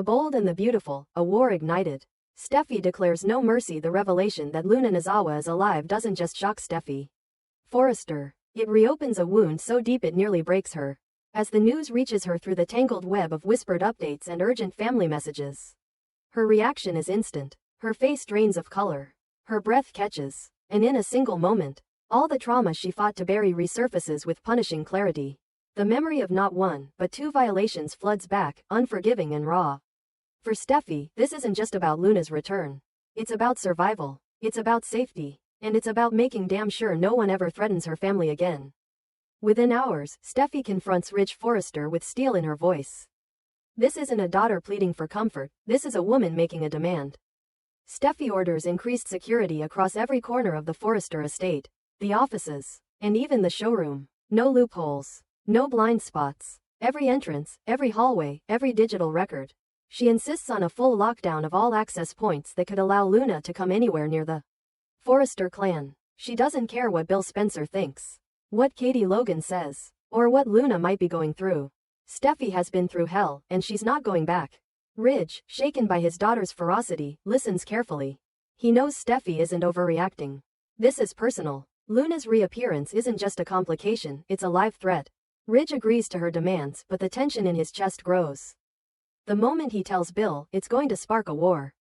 The bold and the beautiful, a war ignited. Steffy declares no mercy. The revelation that Luna Nozawa is alive doesn't just shock Steffy Forrester. It reopens a wound so deep it nearly breaks her. As the news reaches her through the tangled web of whispered updates and urgent family messages, her reaction is instant. Her face drains of color. Her breath catches. And in a single moment, all the trauma she fought to bury resurfaces with punishing clarity. The memory of not one, but two violations floods back, unforgiving and raw. For Steffy, this isn't just about Luna's return. It's about survival. It's about safety. And it's about making damn sure no one ever threatens her family again. Within hours, Steffy confronts Ridge Forrester with steel in her voice. This isn't a daughter pleading for comfort, this is a woman making a demand. Steffy orders increased security across every corner of the Forrester estate, the offices, and even the showroom. No loopholes. No blind spots. Every entrance, every hallway, every digital record. She insists on a full lockdown of all access points that could allow Luna to come anywhere near the Forrester clan. She doesn't care what Bill Spencer thinks, what Katie Logan says, or what Luna might be going through. Steffy has been through hell, and she's not going back. Ridge, shaken by his daughter's ferocity, listens carefully. He knows Steffy isn't overreacting. This is personal. Luna's reappearance isn't just a complication, it's a live threat. Ridge agrees to her demands, but the tension in his chest grows. The moment he tells Bill, it's going to spark a war.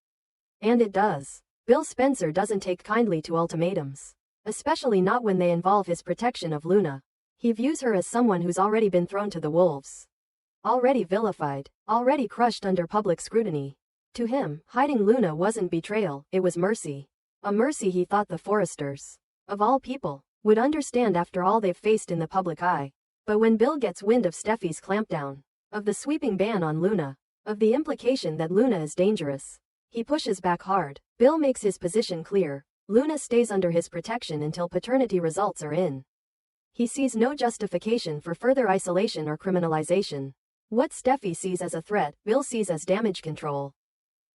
And it does. Bill Spencer doesn't take kindly to ultimatums. Especially not when they involve his protection of Luna. He views her as someone who's already been thrown to the wolves. Already vilified. Already crushed under public scrutiny. To him, hiding Luna wasn't betrayal, it was mercy. A mercy he thought the Forresters, of all people, would understand after all they've faced in the public eye. But when Bill gets wind of Steffy's clampdown, of the sweeping ban on Luna, of the implication that Luna is dangerous, he pushes back hard. Bill makes his position clear. Luna stays under his protection until paternity results are in. He sees no justification for further isolation or criminalization. What Steffy sees as a threat, Bill sees as damage control.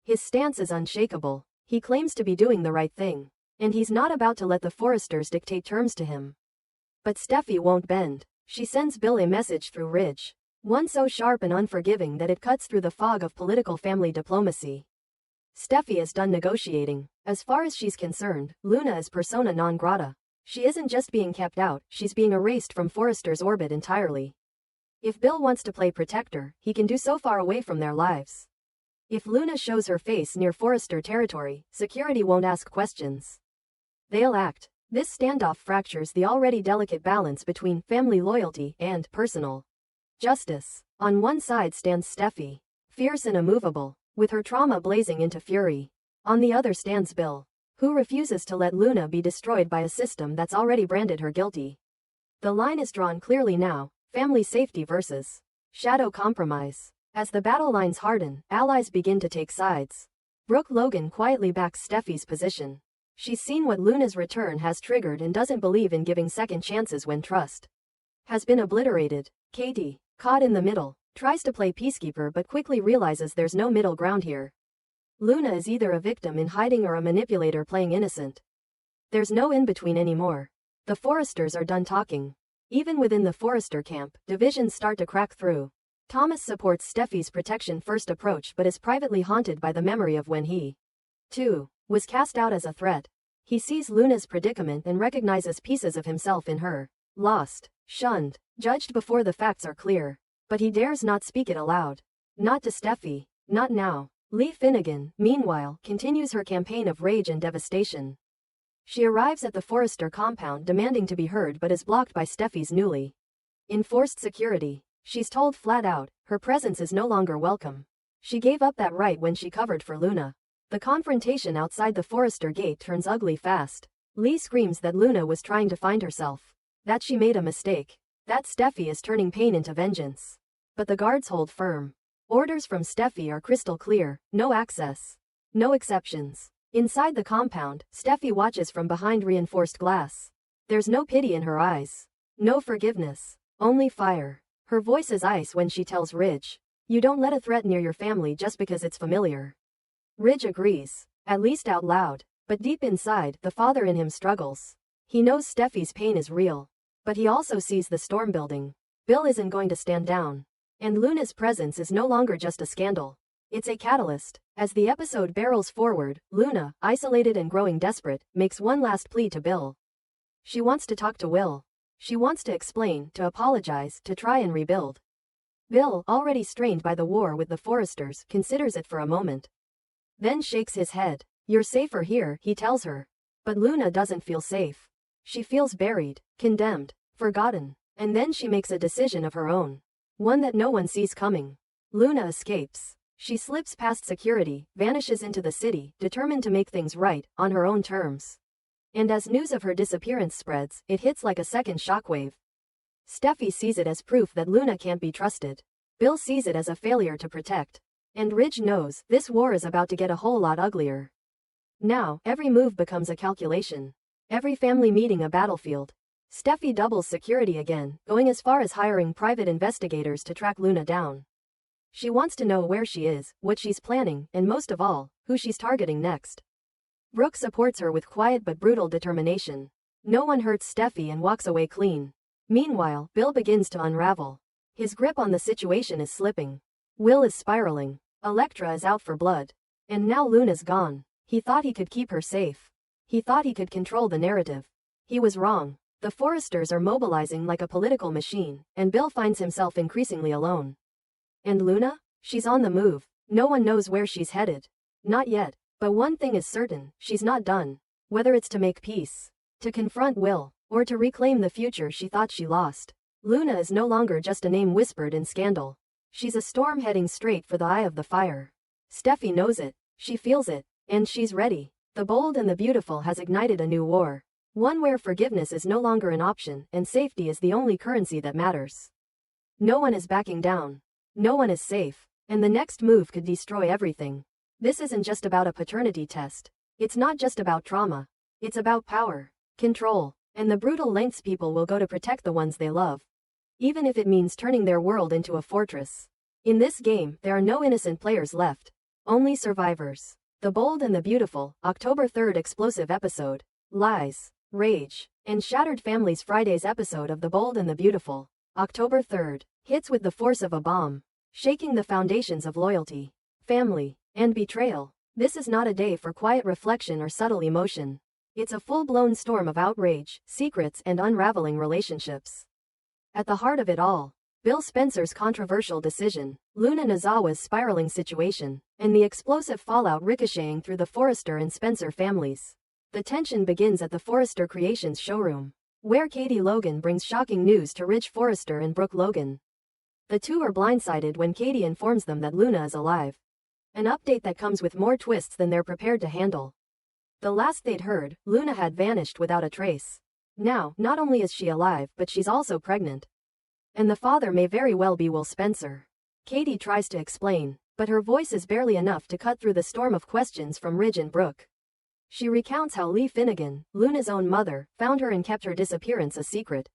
His stance is unshakable. He claims to be doing the right thing. And he's not about to let the Forresters dictate terms to him. But Steffy won't bend. She sends Bill a message through Ridge. One so sharp and unforgiving that it cuts through the fog of political family diplomacy. Steffy is done negotiating. As far as she's concerned, Luna is persona non grata. She isn't just being kept out, she's being erased from Forrester's orbit entirely. If Bill wants to play protector, he can do so far away from their lives. If Luna shows her face near Forrester territory, security won't ask questions. They'll act. This standoff fractures the already delicate balance between family loyalty and personal justice. On one side stands Steffy, fierce and immovable, with her trauma blazing into fury. On the other stands Bill, who refuses to let Luna be destroyed by a system that's already branded her guilty. The line is drawn clearly now, family safety versus shadow compromise. As the battle lines harden, allies begin to take sides. Brooke Logan quietly backs Steffy's position. She's seen what Luna's return has triggered and doesn't believe in giving second chances when trust has been obliterated. Katie, caught in the middle, tries to play peacekeeper but quickly realizes there's no middle ground here. Luna is either a victim in hiding or a manipulator playing innocent. There's no in-between anymore. The Forresters are done talking. Even within the Forrester camp, divisions start to crack through. Thomas supports Steffy's protection-first approach but is privately haunted by the memory of when he, too, was cast out as a threat. He sees Luna's predicament and recognizes pieces of himself in her. Lost, shunned, judged before the facts are clear. But he dares not speak it aloud. Not to Steffy. Not now. Lee Finnegan, meanwhile, continues her campaign of rage and devastation. She arrives at the Forrester compound demanding to be heard but is blocked by Steffy's newly enforced security. She's told flat out, her presence is no longer welcome. She gave up that right when she covered for Luna. The confrontation outside the Forrester gate turns ugly fast. Lee screams that Luna was trying to find herself. That she made a mistake. That Steffy is turning pain into vengeance. But the guards hold firm. Orders from Steffy are crystal clear, no access. No exceptions. Inside the compound, Steffy watches from behind reinforced glass. There's no pity in her eyes. No forgiveness. Only fire. Her voice is ice when she tells Ridge, "You don't let a threat near your family just because it's familiar." Ridge agrees, at least out loud, but deep inside, the father in him struggles. He knows Steffy's pain is real, but he also sees the storm building. Bill isn't going to stand down. And Luna's presence is no longer just a scandal. It's a catalyst. As the episode barrels forward, Luna, isolated and growing desperate, makes one last plea to Bill. She wants to talk to Will. She wants to explain, to apologize, to try and rebuild. Bill, already strained by the war with the Forresters, considers it for a moment. Then shakes his head. You're safer here, he tells her. But Luna doesn't feel safe. She feels buried, condemned, forgotten. And then she makes a decision of her own. One that no one sees coming. Luna escapes. She slips past security, vanishes into the city, determined to make things right, on her own terms. And as news of her disappearance spreads, it hits like a second shockwave. Steffy sees it as proof that Luna can't be trusted. Bill sees it as a failure to protect. And Ridge knows, this war is about to get a whole lot uglier. Now, every move becomes a calculation. Every family meeting a battlefield. Steffy doubles security again, going as far as hiring private investigators to track Luna down. She wants to know where she is, what she's planning, and most of all, who she's targeting next. Brooke supports her with quiet but brutal determination. No one hurts Steffy and walks away clean. Meanwhile, Bill begins to unravel. His grip on the situation is slipping. Will is spiraling. Elektra is out for blood. And now Luna's gone. He thought he could keep her safe. He thought he could control the narrative. He was wrong. The Forresters are mobilizing like a political machine, and Bill finds himself increasingly alone. And Luna? She's on the move. No one knows where she's headed. Not yet. But one thing is certain, she's not done. Whether it's to make peace, to confront Will, or to reclaim the future she thought she lost. Luna is no longer just a name whispered in scandal. She's a storm heading straight for the eye of the fire. Steffy knows it. She feels it. And she's ready. The bold and the beautiful has ignited a new war. One where forgiveness is no longer an option, and safety is the only currency that matters. No one is backing down. No one is safe. And the next move could destroy everything. This isn't just about a paternity test. It's not just about trauma. It's about power, control, and the brutal lengths people will go to protect the ones they love. Even if it means turning their world into a fortress. In this game, there are no innocent players left. Only survivors. The Bold and the Beautiful, October 3rd explosive episode. Lies, rage, and shattered families. Friday's episode of The Bold and the Beautiful, October 3rd, hits with the force of a bomb, shaking the foundations of loyalty, family, and betrayal. This is not a day for quiet reflection or subtle emotion. It's a full-blown storm of outrage, secrets, and unraveling relationships. At the heart of it all, Bill Spencer's controversial decision, Luna Nozawa's spiraling situation, and the explosive fallout ricocheting through the Forrester and Spencer families. The tension begins at the Forrester Creations showroom, where Katie Logan brings shocking news to Ridge Forrester and Brooke Logan. The two are blindsided when Katie informs them that Luna is alive. An update that comes with more twists than they're prepared to handle. The last they'd heard, Luna had vanished without a trace. Now, not only is she alive, but she's also pregnant. And the father may very well be Will Spencer. Katie tries to explain, but her voice is barely enough to cut through the storm of questions from Ridge and Brooke. She recounts how Lee Finnegan, Luna's own mother, found her and kept her disappearance a secret.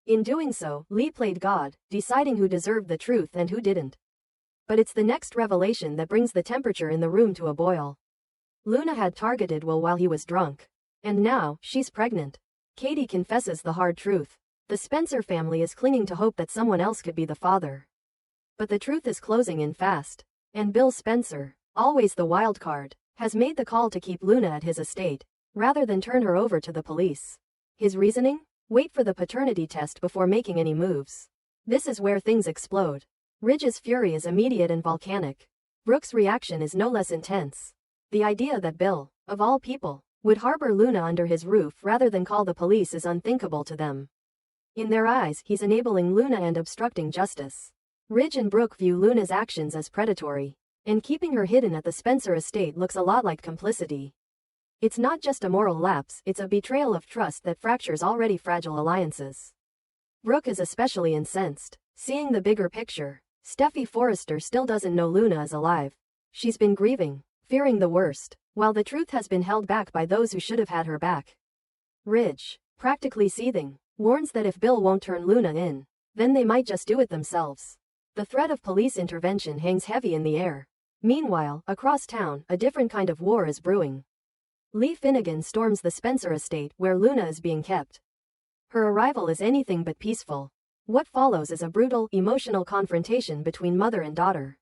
In doing so, Lee played God, deciding who deserved the truth and who didn't. But it's the next revelation that brings the temperature in the room to a boil. Luna had targeted Will while he was drunk. And now, she's pregnant. Katie confesses the hard truth. The Spencer family is clinging to hope that someone else could be the father. But the truth is closing in fast. And Bill Spencer, always the wild card, has made the call to keep Luna at his estate, rather than turn her over to the police. His reasoning? Wait for the paternity test before making any moves. This is where things explode. Ridge's fury is immediate and volcanic. Brooke's reaction is no less intense. The idea that Bill, of all people, would harbor Luna under his roof rather than call the police is unthinkable to them. In their eyes, he's enabling Luna and obstructing justice. Ridge and Brooke view Luna's actions as predatory, and keeping her hidden at the Spencer estate looks a lot like complicity. It's not just a moral lapse, it's a betrayal of trust that fractures already fragile alliances. Brooke is especially incensed, seeing the bigger picture. Steffy Forrester still doesn't know Luna is alive. She's been grieving, fearing the worst, while the truth has been held back by those who should have had her back. Ridge, practically seething, warns that if Bill won't turn Luna in, then they might just do it themselves. The threat of police intervention hangs heavy in the air. Meanwhile, across town, a different kind of war is brewing. Lee Finnegan storms the Spencer estate where Luna is being kept. Her arrival is anything but peaceful. What follows is a brutal, emotional confrontation between mother and daughter.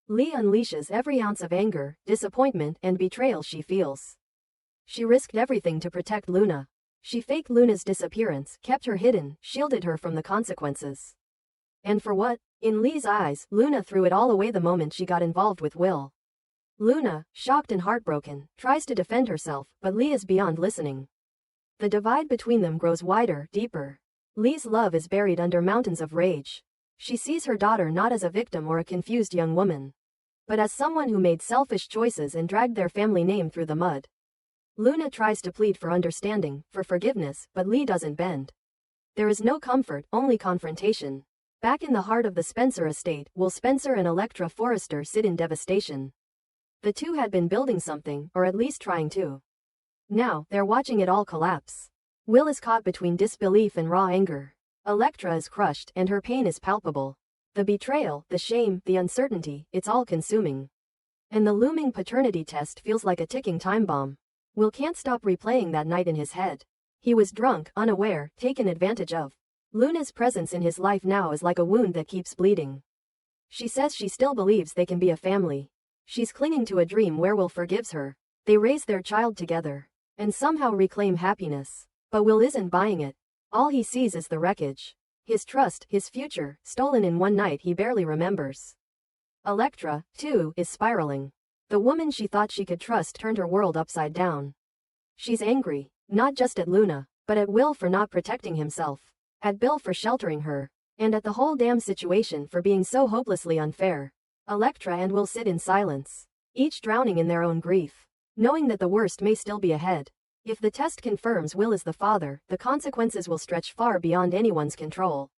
Lee unleashes every ounce of anger, disappointment, and betrayal she feels. She risked everything to protect Luna. She faked Luna's disappearance, kept her hidden, shielded her from the consequences. And for what? In Lee's eyes, Luna threw it all away the moment she got involved with Will. Luna, shocked and heartbroken, tries to defend herself, but Lee is beyond listening. The divide between them grows wider, deeper. Lee's love is buried under mountains of rage. She sees her daughter not as a victim or a confused young woman, but as someone who made selfish choices and dragged their family name through the mud. Luna tries to plead for understanding, for forgiveness, but Lee doesn't bend. There is no comfort, only confrontation. Back in the heart of the Spencer estate, Will Spencer and Electra Forrester sit in devastation. The two had been building something, or at least trying to. Now, they're watching it all collapse. Will is caught between disbelief and raw anger. Electra is crushed, and her pain is palpable. The betrayal, the shame, the uncertainty, it's all consuming. And the looming paternity test feels like a ticking time bomb. Will can't stop replaying that night in his head. He was drunk, unaware, taken advantage of. Luna's presence in his life now is like a wound that keeps bleeding. She says she still believes they can be a family. She's clinging to a dream where Will forgives her. They raise their child together. And somehow reclaim happiness. But Will isn't buying it. All he sees is the wreckage. His trust, his future, stolen in one night he barely remembers. Electra, too, is spiraling. The woman she thought she could trust turned her world upside down. She's angry, not just at Luna, but at Will for not protecting himself, at Bill for sheltering her, and at the whole damn situation for being so hopelessly unfair. Electra and Will sit in silence, each drowning in their own grief, knowing that the worst may still be ahead. If the test confirms Will is the father, the consequences will stretch far beyond anyone's control.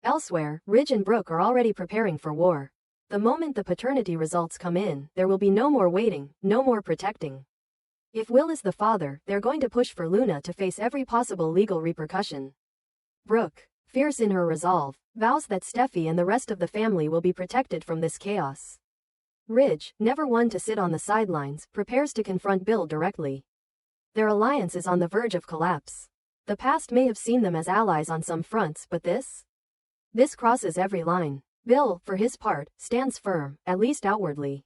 Elsewhere, Ridge and Brooke are already preparing for war. The moment the paternity results come in, there will be no more waiting, no more protecting. If Will is the father, they're going to push for Luna to face every possible legal repercussion. Brooke, fierce in her resolve, vows that Steffy and the rest of the family will be protected from this chaos. Ridge, never one to sit on the sidelines, prepares to confront Bill directly. Their alliance is on the verge of collapse. The past may have seen them as allies on some fronts, but this crosses every line. Bill, for his part, stands firm, at least outwardly.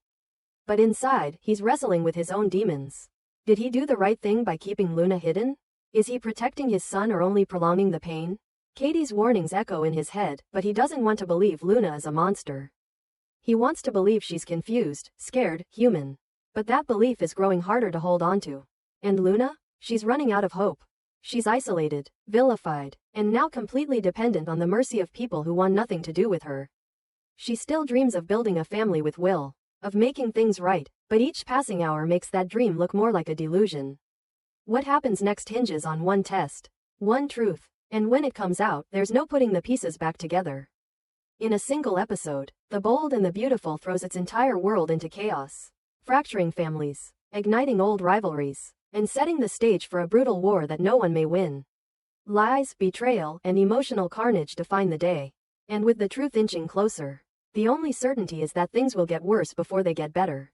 But inside, he's wrestling with his own demons. Did he do the right thing by keeping Luna hidden? Is he protecting his son or only prolonging the pain? Katie's warnings echo in his head, but he doesn't want to believe Luna is a monster. He wants to believe she's confused, scared, human. But that belief is growing harder to hold onto. And Luna? She's running out of hope. She's isolated, vilified, and now completely dependent on the mercy of people who want nothing to do with her. She still dreams of building a family with Will, of making things right, but each passing hour makes that dream look more like a delusion. What happens next hinges on one test, one truth, and when it comes out, there's no putting the pieces back together. In a single episode, The Bold and the Beautiful throws its entire world into chaos, fracturing families, igniting old rivalries, and setting the stage for a brutal war that no one may win. Lies, betrayal, and emotional carnage define the day. And with the truth inching closer, the only certainty is that things will get worse before they get better.